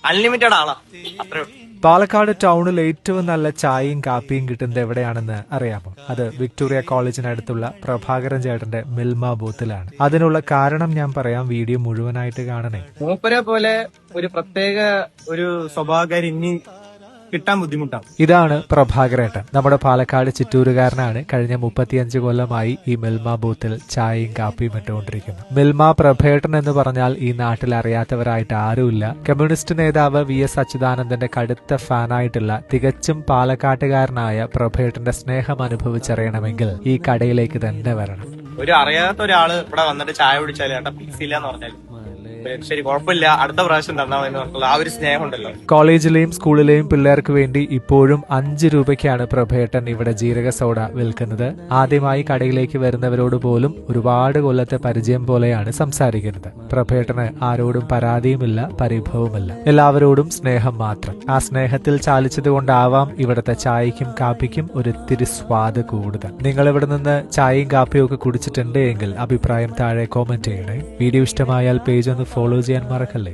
Unlimited ആളാ, അത്രേ ഉള്ളൂ. പാലക്കാട് ടൗണിൽ ഏറ്റവും നല്ല ചായയും കാപ്പിയും കിട്ടുന്നത് എവിടെയാണെന്ന് അറിയാമോ? അത് വിക്ടോറിയ കോളേജിനടുത്തുള്ള പ്രഭാകരൻ ചേട്ടന്റെ മിൽമ ബൂത്തിലാണ്. അതിനുള്ള കാരണം ഞാൻ പറയാം, വീഡിയോ മുഴുവനായിട്ട് കാണണേ. മൂപ്പരെ പോലെ ഒരു പ്രത്യേക ഒരു സ്വഭാവക്കാരി ഇനി കിട്ടാൻ ബുദ്ധിമുട്ടാണ്. ഇതാണ് പ്രഭാകരേട്ടൻ. നമ്മുടെ പാലക്കാട് ചിറ്റൂരുകാരനാണ്. കഴിഞ്ഞ 35 കൊല്ലമായി ഈ മിൽമ ബൂത്തിൽ ചായയും കാപ്പിയും ഇട്ടുകൊണ്ടിരിക്കുന്നു. മിൽമ പ്രഭേട്ടൻ എന്ന് പറഞ്ഞാൽ ഈ നാട്ടിൽ അറിയാത്തവരായിട്ട് ആരുമില്ല. കമ്മ്യൂണിസ്റ്റ് നേതാവ് VS അച്യുതാനന്ദന്റെ കടുത്ത ഫാനായിട്ടുള്ള തികച്ചും പാലക്കാട്ടുകാരനായ പ്രഭേട്ടന്റെ സ്നേഹം അനുഭവിച്ചറിയണമെങ്കിൽ ഈ കടയിലേക്ക് തന്നെ വരണം. ഒരു അറിയാത്ത ഒരാള് ഇവിടെ വന്നിട്ട് ചായ കുടിച്ചാൽ ഏട്ടാ പീസ് ഇല്ല എന്ന് പറഞ്ഞാൽ ശരി കുഴപ്പമില്ല, അടുത്ത പ്രാവശ്യം തന്നാ എന്ന് പറഞ്ഞുള്ള ആ ഒരു സ്നേഹം ഉണ്ടല്ലോ. കോളേജിലെയും സ്കൂളിലെയും പിള്ളേർക്ക് വേണ്ടി ഇപ്പോഴും 5 രൂപയ്ക്കാണ് പ്രഭേട്ടൻ ഇവിടെ ജീരക സോഡ വിൽക്കുന്നത്. ആദ്യമായി കടയിലേക്ക് വരുന്നവരോട് പോലും ഒരുപാട് കൊല്ലത്തെ പരിചയം പോലെയാണ് സംസാരിക്കുന്നത്. പ്രഭേട്ടന് ആരോടും പരാതിയുമില്ല, പരിഭവമില്ല, എല്ലാവരോടും സ്നേഹം മാത്രം. ആ സ്നേഹത്തിൽ ചാലിച്ചതുകൊണ്ടാവാം ഇവിടുത്തെ ചായയ്ക്കും കാപ്പിക്കും ഒരിത്തിരി സ്വാദ് കൂടുതൽ. നിങ്ങൾ ഇവിടെ നിന്ന് ചായയും കാപ്പിയും ഒക്കെ കുടിച്ചിട്ടുണ്ട് എങ്കിൽ അഭിപ്രായം താഴെ കോമന്റ് ചെയ്യണേ. വീഡിയോ ഇഷ്ടമായാൽ പേജ് ഒന്ന് ഫോളോ ചെയ്യാൻ മറക്കല്ലേ.